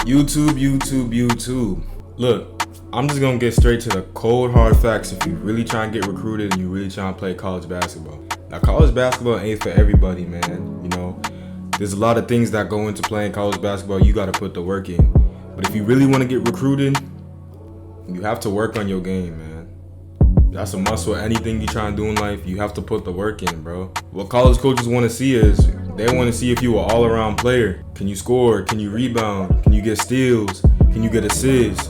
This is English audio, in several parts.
YouTube. Look, I'm just gonna get straight to the cold hard facts if you really trying to get recruited and you really trying to play college basketball. Now, college basketball ain't for everybody, man. You know, there's a lot of things that go into playing college basketball. You gotta put the work in. But if you really want to get recruited, you have to work on your game, man. That's a must with anything you try to do in life. You have to put the work in, bro. What college coaches want to see is they want to see if you an all-around player. Can you score? Can you rebound? Can you get steals? Can you get assists?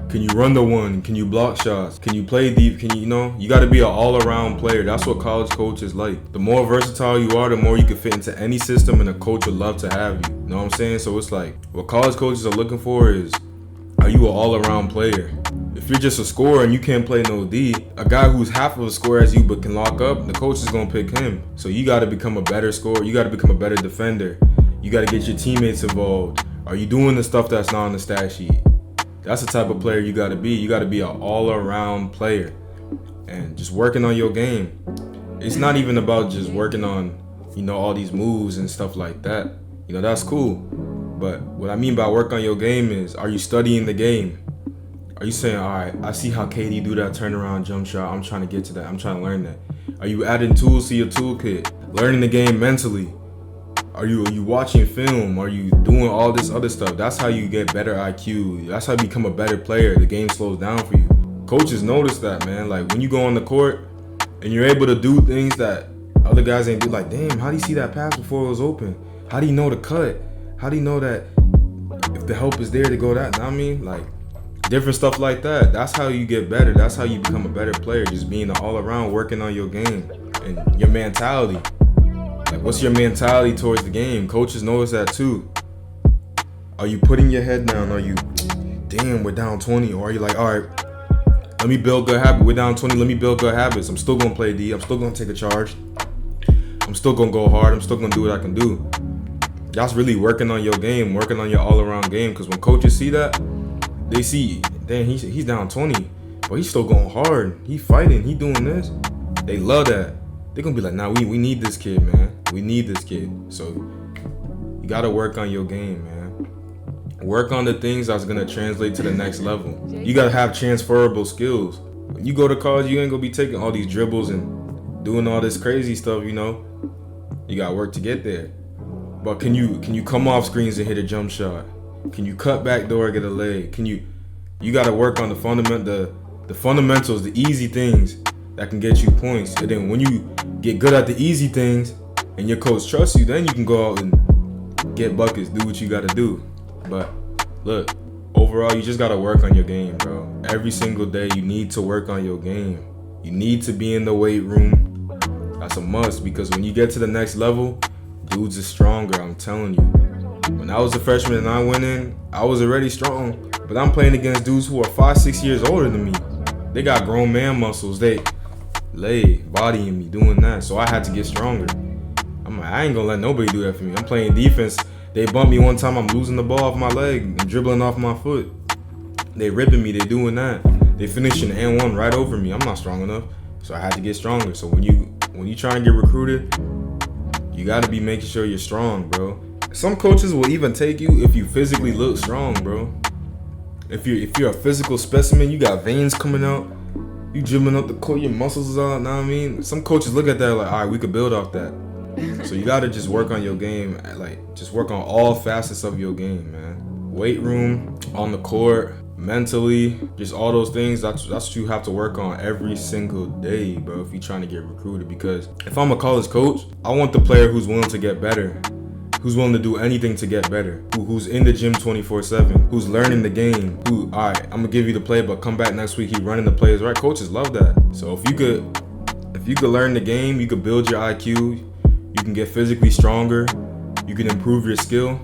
Can you run the one? Can you block shots? Can you play deep? You got to be an all-around player. That's what college coaches like. The more versatile you are, the more you can fit into any system, and a coach would love to have you. You know what I'm saying? So it's like, what college coaches are looking for is, are you an all-around player? If you're just a scorer and you can't play no D, a guy who's half of a scorer as you but can lock up, the coach is gonna pick him. So you gotta become a better scorer. You gotta become a better defender. You gotta get your teammates involved. Are you doing the stuff that's not on the stat sheet? That's the type of player you gotta be. You gotta be an all-around player and just working on your game. It's not even about just working on, all these moves and stuff like that. That's cool. But what I mean by work on your game is, are you studying the game? Are you saying, all right, I see how KD do that turnaround jump shot. I'm trying to get to that. I'm trying to learn that. Are you adding tools to your toolkit? Learning the game mentally? Are you watching film? Are you doing all this other stuff? That's how you get better IQ. That's how you become a better player. The game slows down for you. Coaches notice that, man. Like when you go on the court and you're able to do things that other guys ain't do, like, damn, how do you see that pass before it was open? How do you know the cut? How do you know that if the help is there to go that? Know what I mean? Like, different stuff like that. That's how you get better. That's how you become a better player. Just being all around, working on your game and your mentality. Like, what's your mentality towards the game? Coaches notice that too. Are you putting your head down? Are you, damn, we're down 20? Or are you like, all right, let me build good habits. We're down 20. Let me build good habits. I'm still gonna play D. I'm still gonna take a charge. I'm still gonna go hard. I'm still gonna do what I can do. That's really working on your game, working on your all-around game. Because when coaches see that, they see, damn, he's down 20, but he's still going hard. He fighting. He doing this. They love that. They're going to be like, nah, we need this kid, man. We need this kid. So you got to work on your game, man. Work on the things that's going to translate to the next level. You got to have transferable skills. When you go to college, you ain't going to be taking all these dribbles and doing all this crazy stuff, You got to work to get there. But can you come off screens and hit a jump shot? Can you cut back door, get a leg? You got to work on the fundamentals, the easy things that can get you points. And then when you get good at the easy things and your coach trusts you, then you can go out and get buckets, do what you got to do. But look, overall, you just got to work on your game, bro. Every single day, you need to work on your game. You need to be in the weight room. That's a must, because when you get to the next level, dudes are stronger, I'm telling you. When I was a freshman and I went in, I was already strong, but I'm playing against dudes who are 5-6 years older than me. They got grown man muscles. They lay bodying me, doing that. So I had to get stronger. I'm like, I ain't gonna let nobody do that for me. I'm playing defense. They bumped me one time. I'm losing the ball off my leg and dribbling off my foot. They ripping me. They doing that. They finishing and one right over me. I'm not strong enough, so I had to get stronger. So when you try and get recruited, you got to be making sure you're strong, bro. Some coaches will even take you if you physically look strong, bro. If you're a physical specimen, you got veins coming out, you dribbling up the court, your muscles is out, know what I mean? Some coaches look at that like, all right, we could build off that. So you got to just work on your game, like just work on all facets of your game, man. Weight room, on the court, mentally, just all those things. That's what you have to work on every single day, bro, if you're trying to get recruited. Because if I'm a college coach, I want the player who's willing to get better, who's willing to do anything to get better, who's in the gym 24/7, who's learning the game, all right, I'm gonna give you the play, but come back next week, he running the plays, right? Coaches love that. So if you could learn the game, you could build your IQ, you can get physically stronger, you can improve your skill,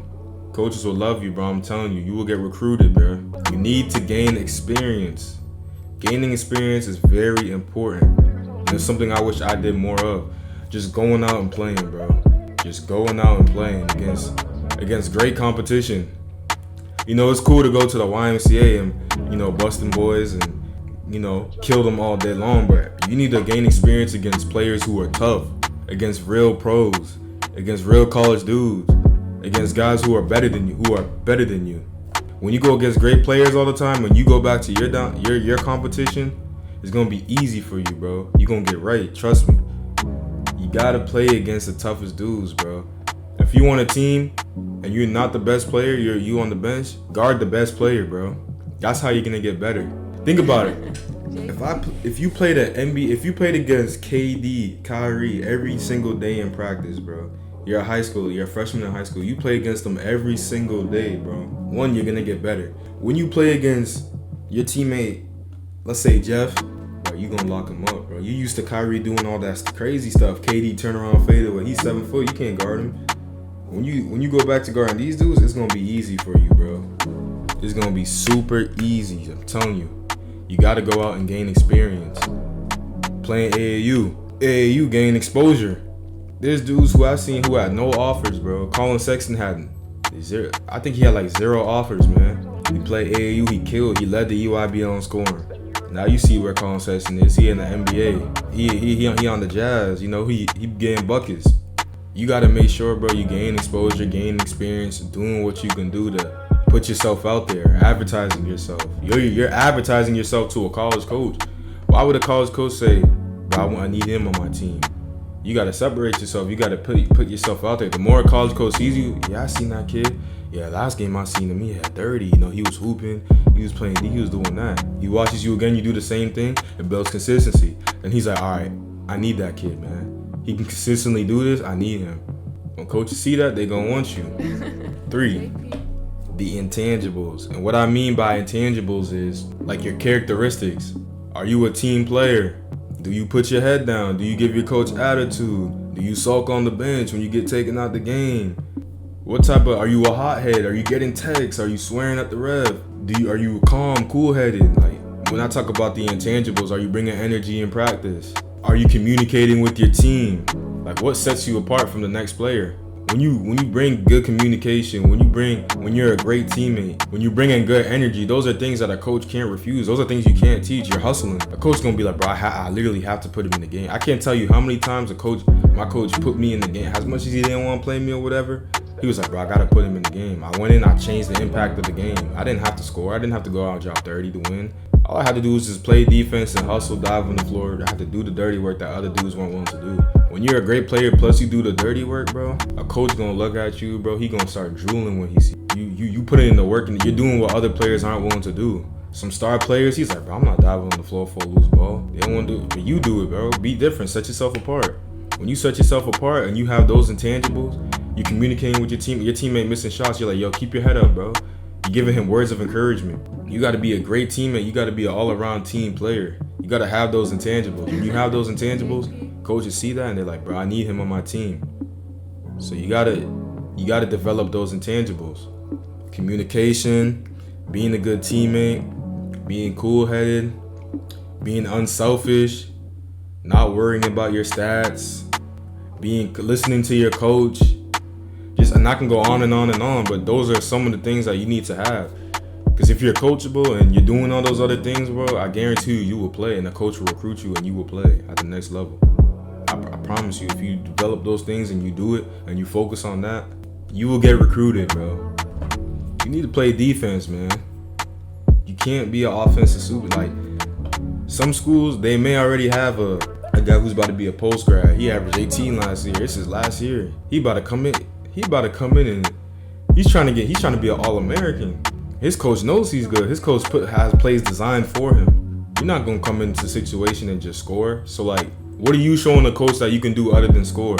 coaches will love you, bro. I'm telling you, you will get recruited, bro. You need to gain experience. Gaining experience is very important. And it's something I wish I did more of. Just going out and playing, bro. Just going out and playing against great competition. It's cool to go to the YMCA and, busting boys and, kill them all day long, but you need to gain experience against players who are tough, against real pros, against real college dudes, against guys who are better than you. When you go against great players all the time, when you go back to your competition, it's gonna be easy for you, bro. You gonna get right. Trust me. You gotta play against the toughest dudes, bro. If you want a team and you're not the best player, you on the bench, guard the best player, bro. That's how you're gonna get better. Think about it. If you played against KD, Kyrie every single day in practice, bro. You're a freshman in high school. You play against them every single day, bro. One, you're gonna get better. When you play against your teammate, let's say Jeff, bro, you gonna lock him up, bro. You used to Kyrie doing all that crazy stuff. KD turn around fadeaway. He's 7 foot. You can't guard him. When you go back to guarding these dudes, it's gonna be easy for you, bro. It's gonna be super easy. I'm telling you. You gotta go out and gain experience. Playing AAU gain exposure. There's dudes who I've seen who had no offers, bro. Colin Sexton had zero. I think he had like 0 offers, man. He played AAU, he killed. He led the UIBL in scoring. Now you see where Colin Sexton is. He in the NBA. He on the Jazz. You know, he getting buckets. You gotta make sure, bro, you gain exposure, gain experience, doing what you can do to put yourself out there, advertising yourself. You're advertising yourself to a college coach. Why would a college coach say, bro, I need him on my team? You gotta separate yourself. You gotta put yourself out there. The more a college coach sees you, yeah, I seen that kid. Yeah, last game I seen him, he had 30. You know, he was hooping, he was playing D, he was doing that. He watches you again, you do the same thing, it builds consistency. And he's like, all right, I need that kid, man. He can consistently do this, I need him. When coaches see that, they gonna want you. 3, the intangibles. And what I mean by intangibles is like your characteristics. Are you a team player? Do you put your head down? Do you give your coach attitude? Do you sulk on the bench when you get taken out the game? Are you a hothead? Are you getting texts? Are you swearing at the ref? Are you calm, cool-headed? Like, when I talk about the intangibles, are you bringing energy in practice? Are you communicating with your team? Like, what sets you apart from the next player? When you bring good communication, when you're a great teammate, when you bring in good energy, those are things that a coach can't refuse. Those are things you can't teach. You're hustling. A coach gonna be like, bro, I literally have to put him in the game. I can't tell you how many times my coach put me in the game. As much as he didn't want to play me or whatever, he was like, bro, I gotta put him in the game. I went in, I changed the impact of the game. I didn't have to score. I didn't have to go out and drop 30 to win. All I had to do was just play defense and hustle, dive on the floor. I had to do the dirty work that other dudes weren't willing to do. When you're a great player, plus you do the dirty work, bro, a coach gonna look at you, bro. He gonna start drooling when he sees you put in the work and you're doing what other players aren't willing to do. Some star players, he's like, bro, I'm not diving on the floor for a loose ball. They don't want to do it, but you do it, bro. Be different. Set yourself apart. When you set yourself apart and you have those intangibles, you communicating with your team. Your teammate missing shots, you're like, yo, keep your head up, bro. You're giving him words of encouragement. You got to be a great teammate. You got to be an all-around team player. You got to have those intangibles. When you have those intangibles, coaches see that and they're like, bro, I need him on my team. So you gotta develop those intangibles. Communication, being a good teammate, being cool-headed, being unselfish, not worrying about your stats, listening to your coach. And I can go on and on and on, but those are some of the things that you need to have. Because if you're coachable and you're doing all those other things, bro, I guarantee you will play and the coach will recruit you and you will play at the next level. I promise you, if you develop those things and you do it and you focus on that, you will get recruited, bro. You need to play defense, man. You can't be an offensive super. Like, some schools, they may already have a guy who's about to be a post grad. He averaged 18 last year. This is last year. He about to come in and he's trying to be an All-American. His coach knows he's good. His coach has plays designed for him. You're not gonna come into a situation and just score. So like, what are you showing the coach that you can do other than score?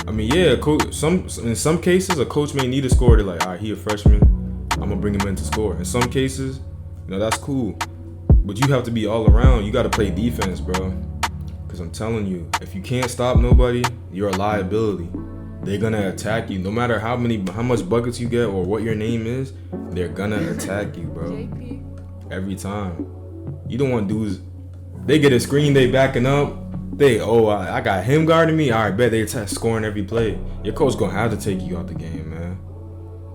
I mean, yeah, in some cases, a coach may need a scorer. They're like, all right, he a freshman, I'm gonna bring him in to score. In some cases, that's cool. But you have to be all around. You gotta play defense, bro. Because I'm telling you, if you can't stop nobody, you're a liability. They're gonna attack you. No matter how much buckets you get or what your name is, they're gonna attack you, bro. Every time. You don't want dudes, they get a screen, they backing up. I got him guarding me. All right, bet they scoring every play. Your coach gonna have to take you out the game, man.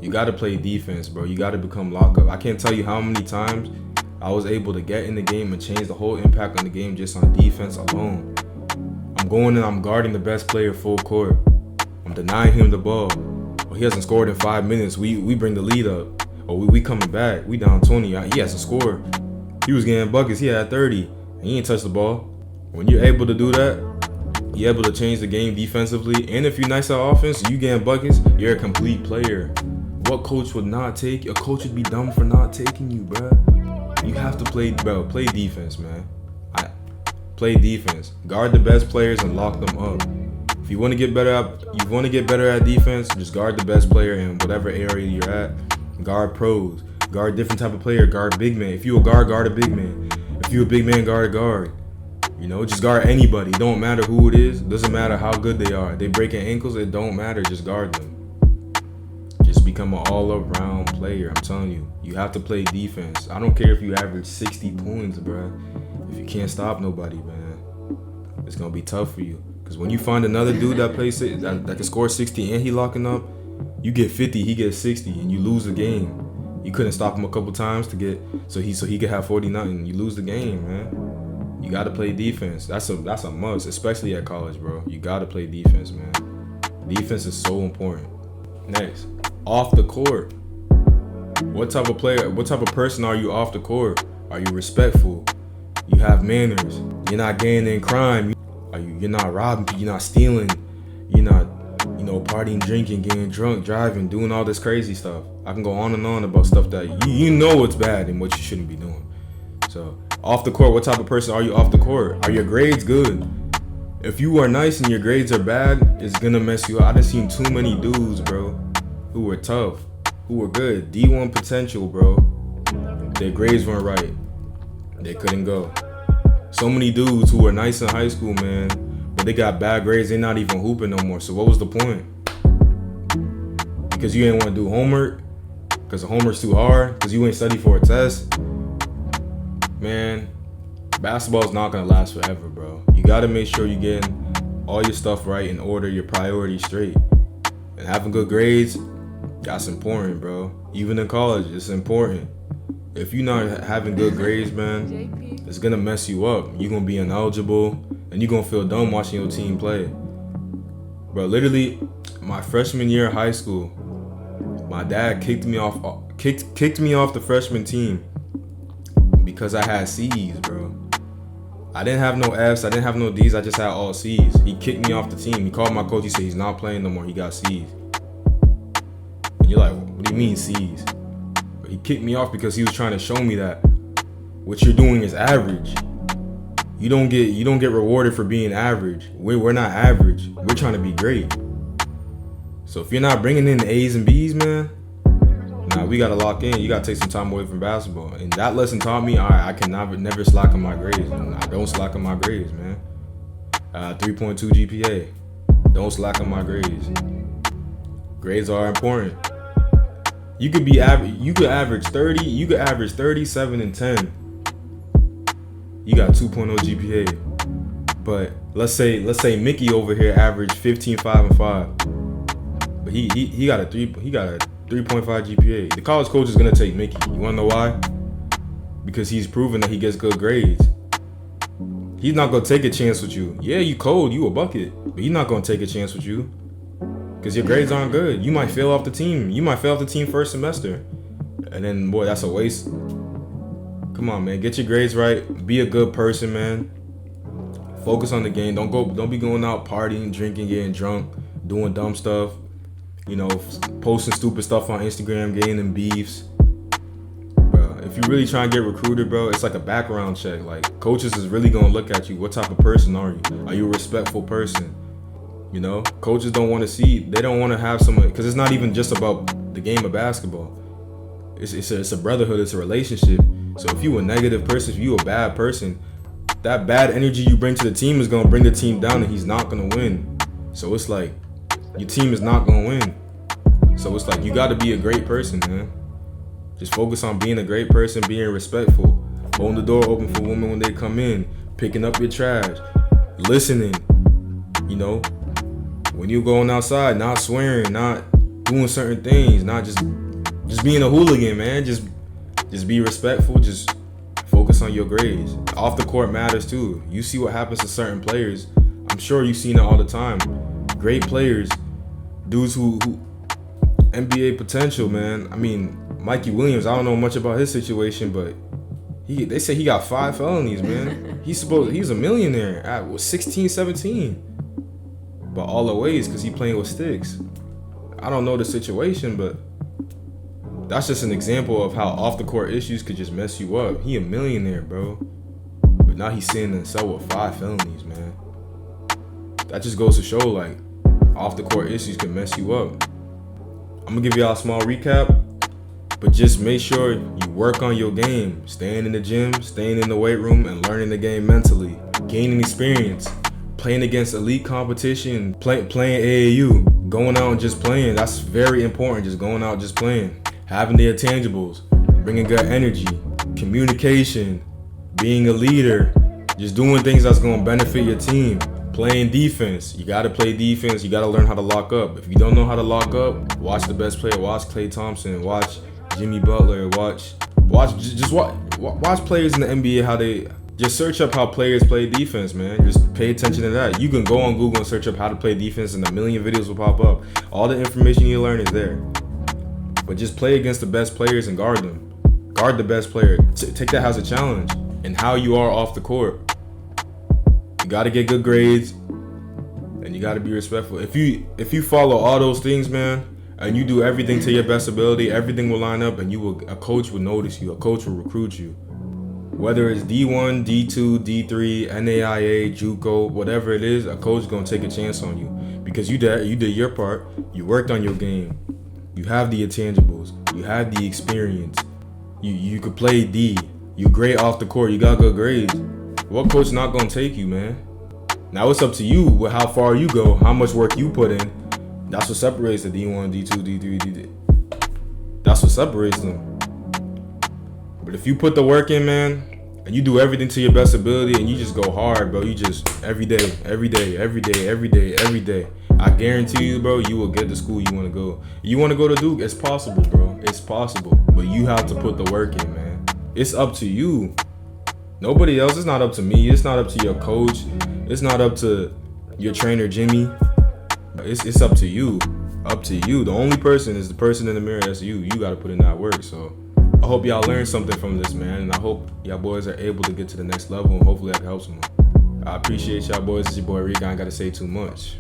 You gotta play defense, bro. You gotta become lockup. I can't tell you how many times I was able to get in the game and change the whole impact on the game just on defense alone. I'm going and I'm guarding the best player full court. I'm denying him the ball. Well, he hasn't scored in 5 minutes. We bring the lead up. Oh, we coming back. We down 20. He has to score. He was getting buckets. He had 30. He ain't touched the ball. When you're able to do that, you're able to change the game defensively. And if you're nice on offense, you getting buckets, you're a complete player. What coach would not take? A coach would be dumb for not taking you, bro. You have to play defense, man. Play defense. Guard the best players and lock them up. If you want to get better at defense, just guard the best player in whatever area you're at. Guard pros. Guard different type of player. Guard big man. If you a guard a big man. If you a big man, guard a guard. You know, just guard anybody. Don't matter who it is. Doesn't matter how good they are. They breaking ankles. It don't matter. Just guard them. Just become an all-around player. I'm telling you. You have to play defense. I don't care if you average 60 points, bro. If you can't stop nobody, man, it's gonna be tough for you. Because when you find another dude that plays it, that can score 60 and he locking up, you get 50, he gets 60, and you lose the game. You couldn't stop him a couple times to get so he could have 40-0. You lose the game, man. You gotta play defense. That's a must, especially at college, bro. You gotta play defense, man. Defense is so important. Next, off the court. What type of person are you off the court? Are you respectful? You have manners. You're not getting in crime. You're not robbing. You're not stealing. You're not, partying, drinking, getting drunk, driving, doing all this crazy stuff. I can go on and on about stuff that you know it's bad and what you shouldn't be doing. So off the court, what type of person are you off the court? Are your grades good? If you are nice and your grades are bad, it's gonna mess you up. I done seen too many dudes, bro, who were tough, who were good, D1 potential, bro. Their grades weren't right. They couldn't go. So many dudes who were nice in high school, man, but they got bad grades. They're not even hooping no more. So what was the point? Because you ain't want to do homework? Because the homework's too hard? Because you ain't study for a test? Man, basketball's not going to last forever, bro. You got to make sure you're getting all your stuff right in order, your priorities straight. And having good grades, that's important, bro. Even in college, it's important. If you're not having good grades, man, it's going to mess you up. You're going to be ineligible, and you're going to feel dumb watching your team play. Bro, literally, my freshman year of high school, my dad kicked me off the freshman team because I had C's, bro. I didn't have no F's, I didn't have no D's, I just had all C's. He kicked me off the team. He called my coach, he said he's not playing no more, he got C's. And you're like, what do you mean C's? He kicked me off because he was trying to show me that what you're doing is average. You don't get rewarded for being average. We're not average. We're trying to be great. So if you're not bringing in the A's and B's, man, we gotta lock in. You gotta take some time away from basketball. And that lesson taught me, I can never slack on my grades. I don't slack on my grades, man. 3.2 GPA. Don't slack on my grades. Grades are important. You could average 30, you could average 37 and 10. You got 2.0 GPA. But let's say Mickey over here averaged 15, 5 and 5. But he got a 3.5 GPA. The college coach is gonna take Mickey. You wanna know why? Because he's proven that he gets good grades. He's not gonna take a chance with you. Yeah, you cold, you a bucket, but he's not gonna take a chance with you. Because your grades aren't good. You might fail off the team. You might fail off the team first semester. And then, boy, that's a waste. Come on, man. Get your grades right. Be a good person, man. Focus on the game. Don't be going out partying, drinking, getting drunk, doing dumb stuff. Posting stupid stuff on Instagram, getting in beefs. Bro, if you really trying to get recruited, bro, it's like a background check. Like, coaches is really going to look at you. What type of person are you? Are you a respectful person? Coaches don't want to see, they don't want to have someone, because it's not even just about the game of basketball. It's a brotherhood, it's a relationship. So if you a negative person, if you a bad person, that bad energy you bring to the team is going to bring the team down, and he's not going to win. So it's like, your team is not going to win. So it's like, you got to be a great person, man. Just focus on being a great person, being respectful, holding the door open for women when they come in, picking up your trash, listening, when you're going outside, not swearing, not doing certain things, not just being a hooligan, man. Just be respectful. Just focus on your grades. Off the court matters too. You see what happens to certain players. I'm sure you've seen it all the time. Great players, dudes who NBA potential, man. I mean, Mikey Williams, I don't know much about his situation, but they say he got 5 felonies, man. He's a millionaire at 16, 17. But all the ways, because he playing with sticks. I don't know the situation, but that's just an example of how off the court issues could just mess you up. He a millionaire, bro. But now he's sitting in a cell with 5 felonies, man. That just goes to show, like, off the court issues can mess you up. I'm gonna give y'all a small recap, but just make sure you work on your game. Staying in the gym, staying in the weight room, and learning the game mentally. Gaining experience. Playing against elite competition, playing AAU, going out and just playing. That's very important, just going out, just playing. Having the intangibles, bringing good energy, communication, being a leader, just doing things that's going to benefit your team. Playing defense, you got to play defense, you got to learn how to lock up. If you don't know how to lock up, watch the best player, watch Klay Thompson, watch Jimmy Butler, watch players in the NBA, how they... Just search up how players play defense, man. Just pay attention to that. You can go on Google and search up how to play defense and a million videos will pop up. All the information you learn is there. But just play against the best players and guard them. Guard the best player. Take that as a challenge. And how you are off the court. You got to get good grades. And you got to be respectful. If you follow all those things, man, and you do everything to your best ability, everything will line up and a coach will notice you. A coach will recruit you. Whether it's D1, D2, D3, NAIA, JUCO, whatever it is, a coach is going to take a chance on you because you did your part. You worked on your game. You have the intangibles. You have the experience. You could play D. You great off the court. You got good grades. What coach not going to take you, man? Now it's up to you with how far you go, how much work you put in. That's what separates the D1, D2, D3, D3. That's what separates them. But if you put the work in, man, and you do everything to your best ability and you just go hard, bro, you just every day, I guarantee you, bro, you will get to school you want to go. You want to go to Duke? It's possible, bro. It's possible. But you have to put the work in, man. It's up to you. Nobody else. It's not up to me. It's not up to your coach. It's not up to your trainer, Jimmy. It's up to you. Up to you. The only person is the person in the mirror. That's you. You got to put in that work, so... I hope y'all learned something from this, man, and I hope y'all boys are able to get to the next level, and hopefully I can help someone. I appreciate y'all boys. It's your boy Reek. I ain't got to say too much.